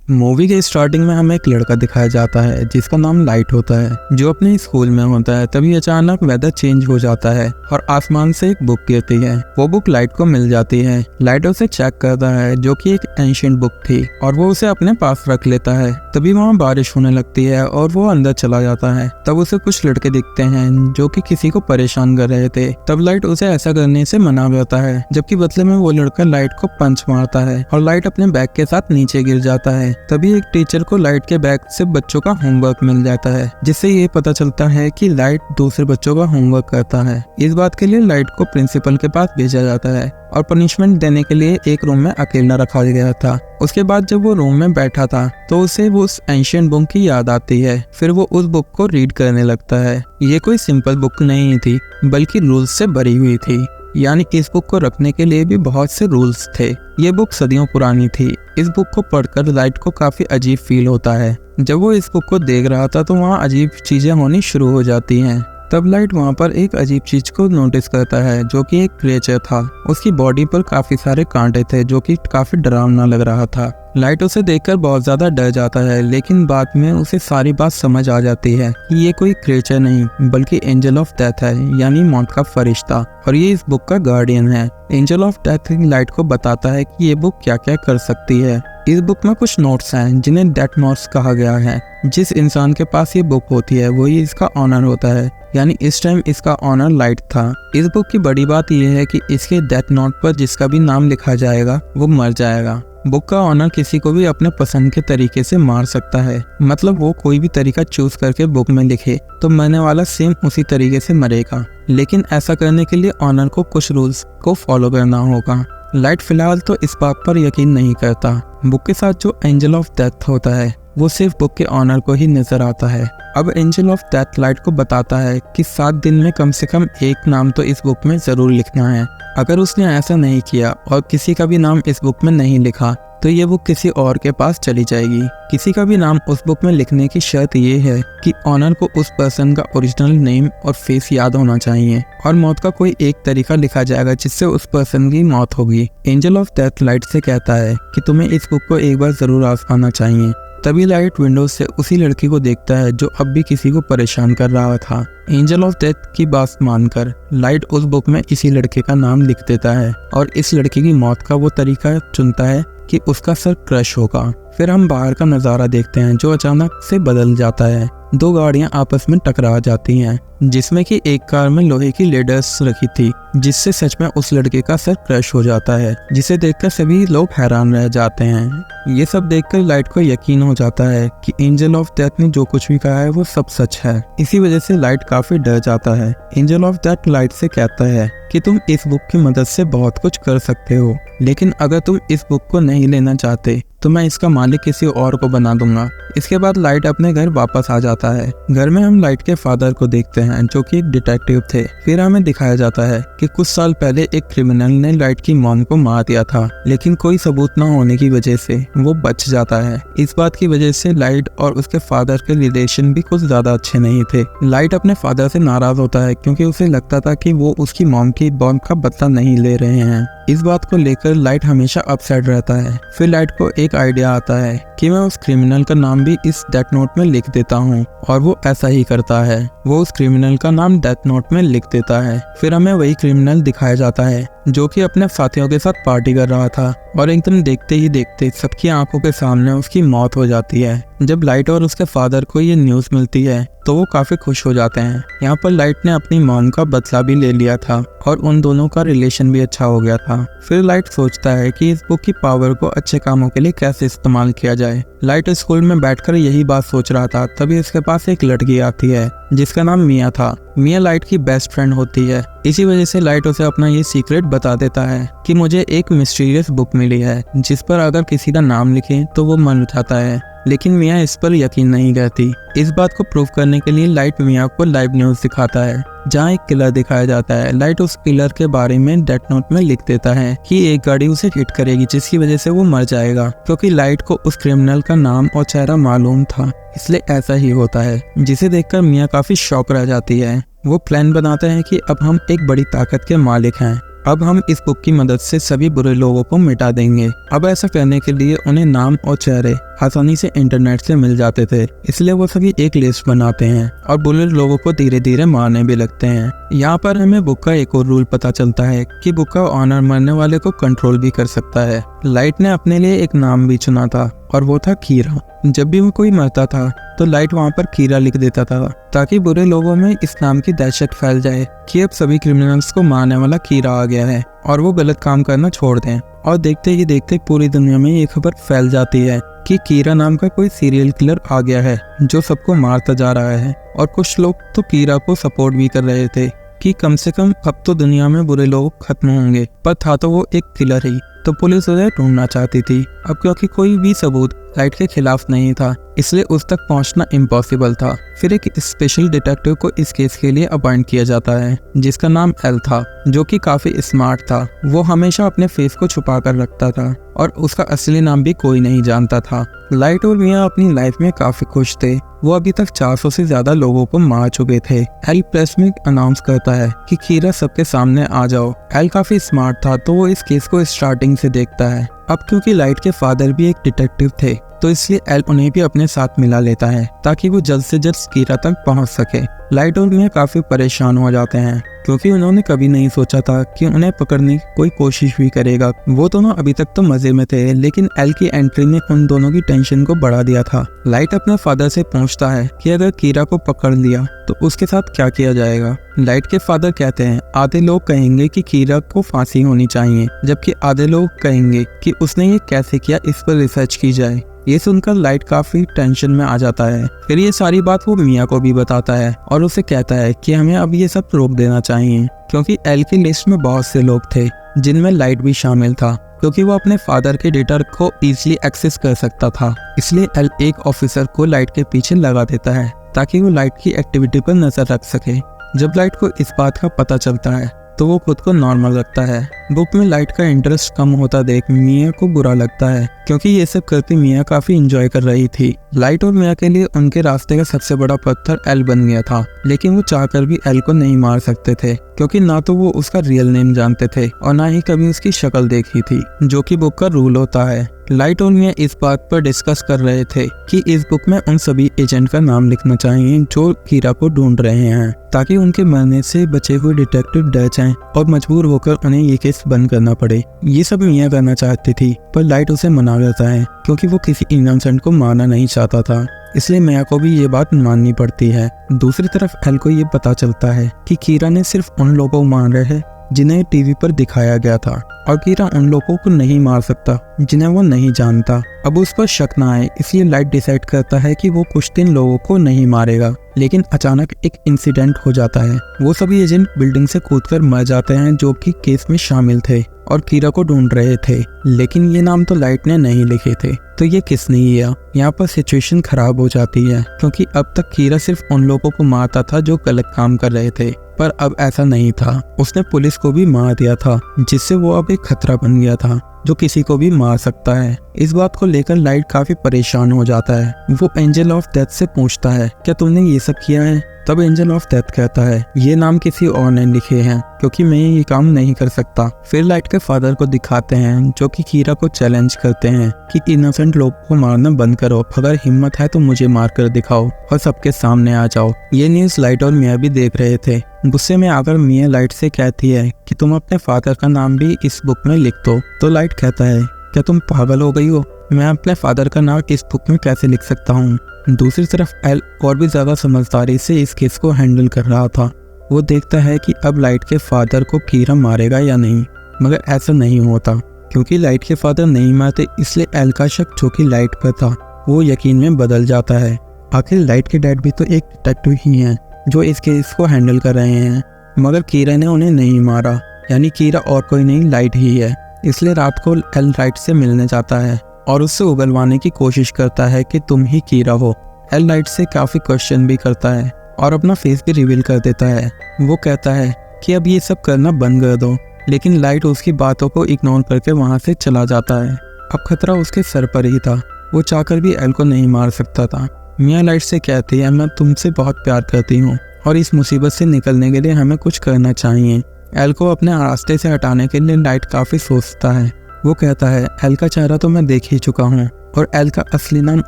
Movie के starting में हमें एक लड़का दिखाया जाता है जिसका नाम लाइट होता है, जो अपने स्कूल में होता है। तभी अचानक वेदर चेंज हो जाता है और आसमान से एक बुक गिरती है। वो बुक लाइट को मिल जाती है। लाइट उसे चेक करता है, जो कि एक एंशिएंट बुक थी, और वो उसे अपने पास रख लेता है। तभी वहाँ बारिश होने लगती है और वो अंदर चला जाता है। तब उसे कुछ लड़के दिखते हैं जो कि किसी को परेशान कर रहे थे। तब लाइट उसे ऐसा करने से मना करता है, जबकि बदले में वो लड़का लाइट को पंच मारता है और लाइट अपने बैग के साथ नीचे गिर जाता है। तभी एक टीचर को लाइट के बैग से बच्चों का होमवर्क मिल जाता है, जिससे ये पता चलता है कि लाइट दूसरे बच्चों का होमवर्क करता है। इस बात के लिए लाइट को प्रिंसिपल के पास भेजा जाता है और पनिशमेंट देने के लिए एक रूम में अकेला रखा गया था। उसके बाद जब वो रूम में बैठा था तो उसे वो उस एंशिएंट बुक की याद आती है। फिर वो उस बुक को रीड करने लगता है। ये कोई सिंपल बुक नहीं थी, बल्कि रूल्स से भरी हुई थी। यानी इस बुक को रखने के लिए भी बहुत से रूल्स थे। ये बुक सदियों पुरानी थी। इस बुक को पढ़कर लाइट को काफी अजीब फील होता है। जब वो इस बुक को देख रहा था तो वहाँ अजीब चीजें होनी शुरू हो जाती हैं। तब लाइट वहाँ पर एक अजीब चीज को नोटिस करता है, जो कि एक क्रिएचर था। उसकी बॉडी पर काफी सारे कांटे थे, जो कि काफी डरावना लग रहा था। लाइट उसे देखकर बहुत ज्यादा डर जाता है, लेकिन बाद में उसे सारी बात समझ आ जाती है कि ये कोई क्रिएचर नहीं, बल्कि एंजल ऑफ डेथ है, यानी मौत का फरिश्ता, और ये इस बुक का गार्डियन है। एंजल ऑफ डेथ लाइट को बताता है कि ये बुक क्या क्या कर सकती है। इस बुक में कुछ नोट्स हैं जिन्हें डेथ नोट्स कहा गया है। जिस इंसान के पास ये बुक होती है वही इसका ऑनर होता है, यानी इस टाइम इसका ऑनर लाइट था। इस बुक की बड़ी बात यह है कि इसके डेथ नोट पर जिसका भी नाम लिखा जाएगा वो मर जाएगा। बुक का ऑनर किसी को भी अपने पसंद के तरीके से मार सकता है। मतलब वो कोई भी तरीका चूज करके बुक में लिखे तो मरने वाला सेम उसी तरीके से मरेगा। लेकिन ऐसा करने के लिए ऑनर को कुछ रूल्स को फॉलो करना होगा। लाइट फिलहाल तो इस बात पर यकीन नहीं करता। बुक के साथ जो एंजल ऑफ डेथ होता है वो सिर्फ बुक के ऑनर को ही नजर आता है। अब एंजल ऑफ डेथ लाइट को बताता है कि 7 दिन में कम से कम एक नाम तो इस बुक में जरूर लिखना है। अगर उसने ऐसा नहीं किया और किसी का भी नाम इस बुक में नहीं लिखा तो ये बुक किसी और के पास चली जाएगी। किसी का भी नाम उस बुक में लिखने की शर्त ये है कि ऑनर को उस पर्सन का ओरिजिनल नेम और फेस याद होना चाहिए, और मौत का कोई एक तरीका लिखा जाएगा जिससे उस पर्सन की मौत होगी। एंजल ऑफ डेथ लाइट से कहता है कि तुम्हें इस बुक को एक बार जरूर आजमाना चाहिए। तभी लाइट विंडो से उसी लड़की को देखता है जो अब भी किसी को परेशान कर रहा था। एंजल ऑफ डेथ की बात मानकर लाइट उस बुक में इसी लड़के का नाम लिख देता है और इस लड़की की मौत का वो तरीका चुनता है कि उसका सर क्रश होगा। फिर हम बाहर का नज़ारा देखते हैं जो अचानक से बदल जाता है। 2 गाड़ियां आपस में टकरा जाती हैं, जिसमें कि एक कार में लोहे की लेडर्स रखी थी, जिससे सच में उस लड़के का सर क्रश हो जाता है, जिसे देखकर सभी लोग हैरान रह जाते हैं। ये सब देखकर लाइट को यकीन हो जाता है कि एंजल ऑफ डेथ ने जो कुछ भी कहा है वो सब सच है। इसी वजह से लाइट काफी डर जाता है। एंजल ऑफ डेथ लाइट से कहता है कि तुम इस बुक की मदद से बहुत कुछ कर सकते हो, लेकिन अगर तुम इस बुक को नहीं लेना चाहते तो मैं इसका मालिक किसी और को बना दूंगा। इसके बाद लाइट अपने घर वापस आ जाता है। घर में हम लाइट के फादर को देखते हैं, जो कि एक डिटेक्टिव थे। फिर हमें दिखाया जाता है कि कुछ साल पहले एक क्रिमिनल ने लाइट की मॉम को मार दिया था, लेकिन कोई सबूत न होने की वजह से वो बच जाता है। इस बात की वजह से लाइट और उसके फादर के रिलेशन भी कुछ ज्यादा अच्छे नहीं थे। लाइट अपने फादर से नाराज होता है क्योंकि उसे लगता था कि वो उसकी मॉम की बॉम्ब का बदला नहीं ले रहे हैं। इस बात को लेकर लाइट हमेशा अपसेट रहता है। फिर लाइट को एक आइडिया आता है कि मैं उस क्रिमिनल का नाम भी इस डेथ नोट में लिख देता हूँ, और वो ऐसा ही करता है। वो उस क्रिमिनल का नाम डेथ नोट में लिख देता है। फिर हमें वही क्रिमिनल दिखाया जाता है जो कि अपने साथियों के साथ पार्टी कर रहा था, और एकदम देखते ही देखते सबकी आंखों के सामने उसकी मौत हो जाती है। जब लाइट और उसके फादर को ये न्यूज़ मिलती है तो वो काफी खुश हो जाते हैं। यहाँ पर लाइट ने अपनी मॉम का बदला भी ले लिया था और उन दोनों का रिलेशन भी अच्छा हो गया था। फिर लाइट सोचता है कि इस बुक की पावर को अच्छे कामों के लिए कैसे इस्तेमाल किया जाए। लाइट स्कूल में बैठकर यही बात सोच रहा था, तभी उसके पास एक लड़की आती है जिसका नाम मिया था। मिया लाइट की बेस्ट फ्रेंड होती है। इसी वजह से लाइट उसे अपना ये सीक्रेट बता देता है कि मुझे एक मिस्टीरियस बुक मिली है जिस पर अगर किसी का नाम लिखे तो वो मर जाता है, लेकिन मिया इस पर यकीन नहीं करती। इस बात को प्रूव करने के लिए लाइट मिया को लाइव न्यूज़ दिखाता है जहाँ एक किलर दिखाया जाता है। लाइट उस किलर के बारे में डेथ नोट में लिख देता है कि एक गाड़ी उसे हिट करेगी जिसकी वजह से वो मर जाएगा, क्योंकि लाइट को उस क्रिमिनल का नाम और चेहरा मालूम था, इसलिए ऐसा ही होता है। जिसे देखकर मिया काफी शॉक रह जाती है। वो प्लान बनाते हैं कि अब हम एक बड़ी ताकत के मालिक हैं। अब हम इस बुक की मदद से सभी बुरे लोगों को मिटा देंगे। अब ऐसा करने के लिए उन्हें नाम और चेहरे आसानी से इंटरनेट से मिल जाते थे, इसलिए वो सभी एक लिस्ट बनाते हैं और बुरे लोगों को धीरे धीरे मारने भी लगते हैं। यहाँ पर हमें बुक का एक और रूल पता चलता है कि बुक का ऑनर मरने वाले को कंट्रोल भी कर सकता है। लाइट ने अपने लिए एक नाम भी चुना था और वो था कीरा। जब भी वो कोई मरता था तो लाइट वहाँ पर कीरा लिख देता था, ताकि बुरे लोगों में इस नाम की दहशत फैल जाए कि अब सभी क्रिमिनल्स को मारने वाला कीरा आ गया है और वो गलत काम करना छोड़ दें। और देखते ही देखते पूरी दुनिया में ये खबर फैल जाती है कि कीरा नाम का कोई सीरियल किलर आ गया है जो सबको मारता जा रहा है। और कुछ लोग तो कीरा को सपोर्ट भी कर रहे थे कि कम से कम अब तो दुनिया में बुरे लोग खत्म होंगे, पर था तो वो एक किलर ही, तो पुलिस उसे ढूंढना चाहती थी। अब क्योंकि कोई भी सबूत लाइट के खिलाफ नहीं था, इसलिए उस तक पहुंचना इम्पॉसिबल था। फिर एक स्पेशल डिटेक्टिव को इस केस के लिए अपॉइंट किया जाता है, जिसका नाम एल था, जो कि काफी स्मार्ट था। वो हमेशा अपने फेस को छुपा कर रखता था और उसका असली नाम भी कोई नहीं जानता था। लाइट और मिया अपनी लाइफ में काफी खुश थे। वो अभी तक 400 से ज्यादा लोगों को मार चुके थे। एल प्रेस में अनाउंस करता है कि कीरा सबके सामने आ जाओ। एल काफी स्मार्ट था, तो वो इस केस को स्टार्टिंग से देखता है। अब क्योंकि लाइट के फादर भी एक डिटेक्टिव थे, तो इसलिए एल उन्हें भी अपने साथ मिला लेता है ताकि वो जल्द से जल्द कीरा तक पहुंच सके। लाइट और मिया काफी परेशान हो जाते हैं क्योंकि उन्होंने कभी नहीं सोचा था कि उन्हें पकड़ने की कोई कोशिश भी करेगा। वो दोनों अभी तक तो मजे में थे, लेकिन एल की एंट्री ने उन दोनों की टेंशन को बढ़ा दिया था। लाइट अपने फादर से पूछता है कि अगर कीरा को पकड़ लिया तो उसके साथ क्या किया जाएगा। लाइट के फादर कहते हैं आधे लोग कहेंगे कि कीरा को फांसी होनी चाहिए, जबकि आधे लोग कहेंगे कि उसने ये कैसे किया, इस पर रिसर्च की जाए। ये सुनकर लाइट काफी टेंशन में आ जाता है। फिर ये सारी बात वो मिया को भी बताता है और उसे कहता है कि हमें अब ये सब रोक देना चाहिए, क्योंकि एल की लिस्ट में बहुत से लोग थे जिनमें लाइट भी शामिल था, क्योंकि वो अपने फादर के डेटा को इजीली एक्सेस कर सकता था। इसलिए एल एक ऑफिसर को लाइट के पीछे लगा देता है ताकि वो लाइट की एक्टिविटी पर नजर रख सके। जब लाइट को इस बात का पता चलता है तो वो खुद को नॉर्मल रखता है। बुक में लाइट का इंटरेस्ट कम होता देख मिया को बुरा लगता है, क्योंकि ये सब करते मिया काफी एंजॉय कर रही थी। लाइट और मिया के लिए उनके रास्ते का सबसे बड़ा पत्थर एल बन गया था, लेकिन वो चाहकर भी एल को नहीं मार सकते थे, क्योंकि ना तो वो उसका रियल नेम जानते थे और ना ही कभी उसकी शक्ल देखी थी, जो कि बुक का रूल होता है। लाइट और मिया इस बात पर डिस्कस कर रहे थे कि इस बुक में उन सभी एजेंट का नाम लिखना चाहिए जो कीरा को ढूंढ रहे हैं, ताकि उनके मरने से बचे हुए डिटेक्टिव डर जाएं और मजबूर होकर उन्हें ये केस बंद करना पड़े। ये सब मिया करना चाहती थी, पर लाइट उसे मना करता है क्योंकि वो किसी इनोसेंट को मारना नहीं चाहता था, इसलिए मिया को भी ये बात माननी पड़ती है। दूसरी तरफ एल को ये पता चलता है कि कीरा ने सिर्फ उन लोगों को मारा है जिन्हें टीवी पर दिखाया गया था, और कीरा उन लोगों को नहीं मार सकता जिन्हें वो नहीं जानता। अब उस पर शक ना आए, इसलिए लाइट डिसाइड करता है कि वो कुछ दिन लोगों को नहीं मारेगा। लेकिन अचानक एक इंसिडेंट हो जाता है। वो सभी एजेंट बिल्डिंग से कूदकर मर जाते हैं जो कि केस में शामिल थे और कीरा को ढूंढ रहे थे, लेकिन ये नाम तो लाइट ने नहीं लिखे थे, तो ये किसने किया। यहाँ पर सिचुएशन खराब हो जाती है, क्योंकि अब तक कीरा सिर्फ उन लोगों को मारता था जो गलत काम कर रहे थे, पर अब ऐसा नहीं था। उसने पुलिस को भी मार दिया था, जिससे वो अब एक खतरा बन गया था जो किसी को भी मार सकता है। इस बात को लेकर लाइट काफी परेशान हो जाता है। वो एंजल ऑफ डेथ से पूछता है क्या तुमने ये सब किया है। तब एंजल ऑफ डेथ कहता है ये नाम किसी और ने लिखे हैं, क्योंकि मैं ये काम नहीं कर सकता। फिर लाइट के फादर को दिखाते हैं जो कि कीरा को चैलेंज करते हैं कि इनोसेंट लोगों को मारना बंद करो, अगर हिम्मत है तो मुझे मार कर दिखाओ और सबके सामने आ जाओ। ये न्यूज लाइट और मिया भी देख रहे थे। गुस्से में आकर मिया लाइट से कहती है कि तुम अपने फादर का नाम भी इस बुक में लिख दो। तो लाइट कहता है क्या तुम पागल हो गई हो, मैं अपने फादर का नाम इस बुक में कैसे लिख सकता हूँ। दूसरी तरफ एल और भी ज्यादा समझदारी से इस केस को हैंडल कर रहा था। वो देखता है कि अब लाइट के फादर को कीरा मारेगा या नहीं, मगर ऐसा नहीं होता, क्योंकि लाइट के फादर नहीं मारते, इसलिए एल का शक जो कि लाइट पर था वो यकीन में बदल जाता है। आखिर लाइट के डैड भी तो एक डिटेक्टिव ही हैं जो इस केस को हैंडल कर रहे हैं, मगर कीरा ने उन्हें नहीं मारा, यानी कीरा और कोई नहीं लाइट ही है। इसलिए रात को एल लाइट से मिलने जाता है और उससे उगलवाने की कोशिश करता है कि तुम ही कीरा हो। एल लाइट से काफी क्वेश्चन भी करता है और अपना फेस भी रिवील कर देता है। वो कहता है कि अब ये सब करना बंद कर दो, लेकिन लाइट उसकी बातों को इग्नोर करके वहां से चला जाता है। अब खतरा उसके सर पर ही था, वो चाहकर भी एल को नहीं मार सकता था। मिया लाइट से कहती है मैं तुमसे बहुत प्यार करती हूँ और इस मुसीबत से निकलने के लिए हमें कुछ करना चाहिए। एल को अपने रास्ते से हटाने के लिए लाइट काफी सोचता है। वो कहता है एल का चेहरा तो मैं देख ही चुका हूँ और एल का असली नाम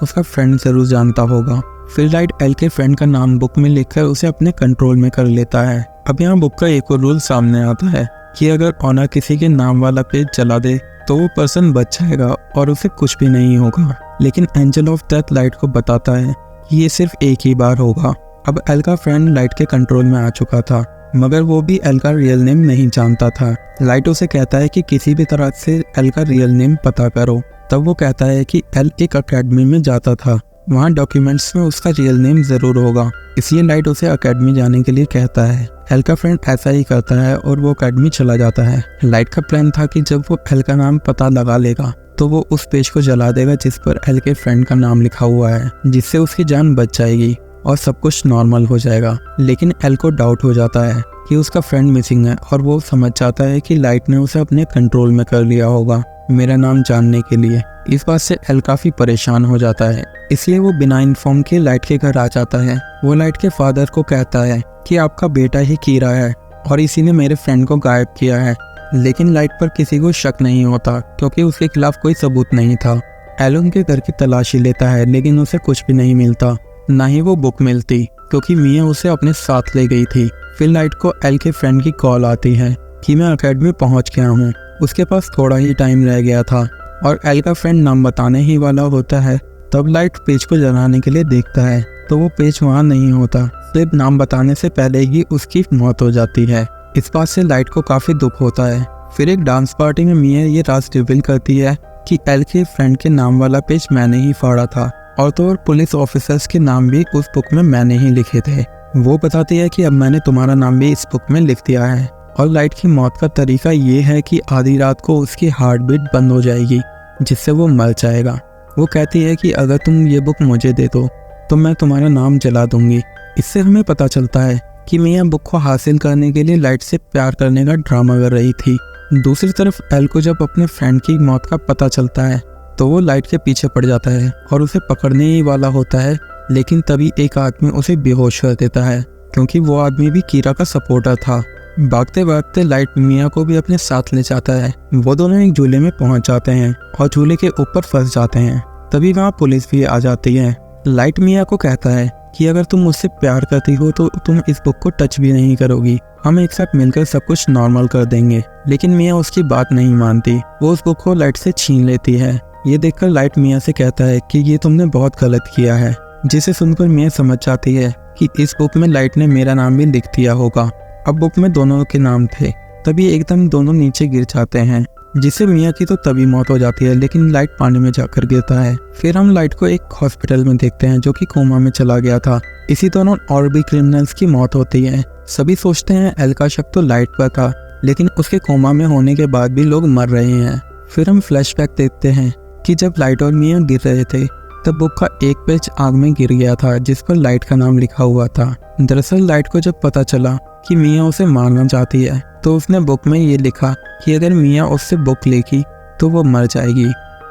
उसका फ्रेंड जरूर जानता होगा। फिर लाइट एल के फ्रेंड का नाम बुक में लिखकर उसे अपने कंट्रोल में कर लेता है। अब यहाँ बुक का एक और रूल सामने आता है कि अगर ऑनर किसी के नाम वाला पेज जला दे तो वो पर्सन बच जाएगा और उसे कुछ भी नहीं होगा। लेकिन एंजल ऑफ डेथ लाइट को बताता है कि ये सिर्फ एक ही बार होगा। अब एल का फ्रेंड लाइट के कंट्रोल में आ चुका था, मगर वो भी एल का रियल नेम नहीं जानता था। लाइट उसे कहता है कि किसी भी तरह से एल का रियल नेम पता करो। तब वो कहता है कि एल एक अकेडमी में जाता था, वहाँ डॉक्यूमेंट्स में उसका रियल नेम जरूर होगा। इसलिए लाइट उसे अकेडमी जाने के लिए कहता है। एल का फ्रेंड ऐसा ही करता है और वो अकेडमी चला जाता है। लाइट का प्लान था कि जब वो एल का नाम पता लगा लेगा तो वो उस पेज को जला देगा जिस पर एल के फ्रेंड का नाम लिखा हुआ है, जिससे उसकी जान बच जाएगी और सब कुछ नॉर्मल हो जाएगा। लेकिन एल को डाउट हो जाता है कि उसका फ्रेंड मिसिंग है और वो समझ जाता है कि लाइट ने उसे अपने कंट्रोल में कर लिया होगा मेरा नाम जानने के लिए। इस बात से एल काफी परेशान हो जाता है, इसलिए वो बिना इन्फॉर्म के लाइट के घर आ जाता है। वो लाइट के फादर को कहता है कि आपका बेटा ही कीरा है और इसी ने मेरे फ्रेंड को गायब किया है। लेकिन लाइट पर किसी को शक नहीं होता क्योंकि उसके खिलाफ कोई सबूत नहीं था। एल उनके घर की तलाशी लेता है लेकिन उसे कुछ भी नहीं मिलता, ना ही वो बुक मिलती क्योंकि मिया उसे अपने साथ ले गई थी। फिर लाइट को एल के फ्रेंड की कॉल आती है कि मैं अकेडमी पहुंच गया हूँ। उसके पास थोड़ा ही टाइम रह गया था और एल का फ्रेंड नाम बताने ही वाला होता है। तब लाइट पेज को जलाने के लिए देखता है तो वो पेज वहाँ नहीं होता, सिर्फ नाम बताने से पहले ही उसकी मौत हो जाती है। इस बात से लाइट को काफी दुख होता है। फिर एक डांस पार्टी में मिया ये राज रिवील करती है कि एल के फ्रेंड के नाम वाला पेज मैंने ही फाड़ा था और तो और पुलिस ऑफिसर्स के नाम भी उस बुक में मैंने ही लिखे थे। वो बताती है कि अब मैंने तुम्हारा नाम भी इस बुक में लिख दिया है। और लाइट की मौत का तरीका ये है कि आधी रात को उसकी हार्ट बीट बंद हो जाएगी जिससे वो मर जाएगा। वो कहती है कि अगर तुम ये बुक मुझे दे दो तो मैं तुम्हारा नाम जला दूंगी। इससे हमें पता चलता है कि मिया बुक को हासिल करने के लिए लाइट से प्यार करने का ड्रामा कर रही थी। दूसरी तरफ एल को जब अपने फ्रेंड की मौत का पता चलता है तो वो लाइट के पीछे पड़ जाता है और उसे पकड़ने ही वाला होता है, लेकिन तभी एक आदमी उसे बेहोश कर देता है क्योंकि वो आदमी भी कीरा का सपोर्टर था। भागते भागते लाइट मिया को भी अपने साथ ले जाता है। वो दोनों एक झूले में पहुंच जाते हैं और झूले के ऊपर फंस जाते हैं। तभी वहाँ पुलिस भी आ जाती है। लाइट मिया को कहता है कि अगर तुम मुझसे प्यार करती हो तो तुम इस बुक को टच भी नहीं करोगी, हम एक साथ मिलकर सब कुछ नॉर्मल कर देंगे। लेकिन मिया उसकी बात नहीं मानती, वो उस बुक को लाइट से छीन लेती है। ये देखकर लाइट मिया से कहता है कि ये तुमने बहुत गलत किया है, जिसे सुनकर मिया समझ जाती है कि इस बुक में लाइट ने मेरा नाम भी लिख दिया होगा। अब बुक में दोनों के नाम थे। तभी एकदम दोनों नीचे गिर जाते हैं, जिससे मिया की तो तभी मौत हो जाती है, लेकिन लाइट पानी में जाकर गिरता है। फिर हम लाइट को एक हॉस्पिटल में देखते हैं जो कि कोमा में चला गया था। इसी दौरान और भी क्रिमिनल्स की मौत होती है। सभी सोचते हैं एल का शक तो लाइट पर था, लेकिन उसके कोमा में होने के बाद भी लोग मर रहे हैं। फिर हम फ्लैशबैक देखते हैं कि जब लाइट और मिया गिर रहे थे तब बुक का एक पेज आग में गिर गया था जिस पर लाइट का नाम लिखा हुआ था। दरअसल लाइट को जब पता चला कि मिया उसे मारना चाहती है तो उसने बुक में ये लिखा कि अगर मिया उससे बुक लेगी तो वो मर जाएगी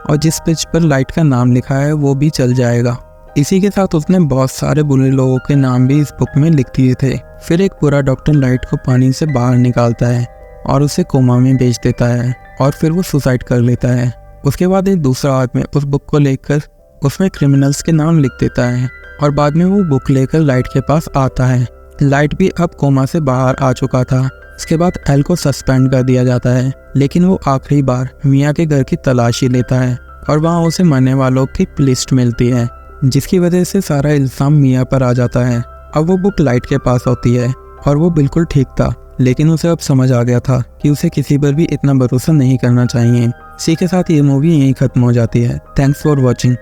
और जिस पेज पर लाइट का नाम लिखा है वो भी चल जाएगा। इसी के साथ उसने बहुत सारे बुरे लोगों के नाम भी इस बुक में लिख दिए थे। फिर एक बुरा डॉक्टर लाइट को पानी से बाहर निकालता है और उसे कोमा में भेज देता है और फिर वो सुसाइड कर लेता है। उसके बाद एक दूसरा आदमी उस बुक को लेकर उसमें क्रिमिनल्स के नाम लिख देता है और बाद में वो बुक लेकर लाइट के पास आता है। लाइट भी अब कोमा से बाहर आ चुका था। इसके बाद एल को सस्पेंड कर दिया जाता है, लेकिन वो आखिरी बार मिया के घर की तलाशी लेता है और वहाँ उसे मरने वालों की लिस्ट मिलती है, जिसकी वजह से सारा इल्जाम मिया पर आ जाता है। अब वो बुक लाइट के पास होती है और वो बिल्कुल ठीक था, लेकिन उसे अब समझ आ गया था कि उसे किसी पर भी इतना भरोसा नहीं करना चाहिए। इसी के साथ ये मूवी यहीं खत्म हो जाती है। Thanks for watching.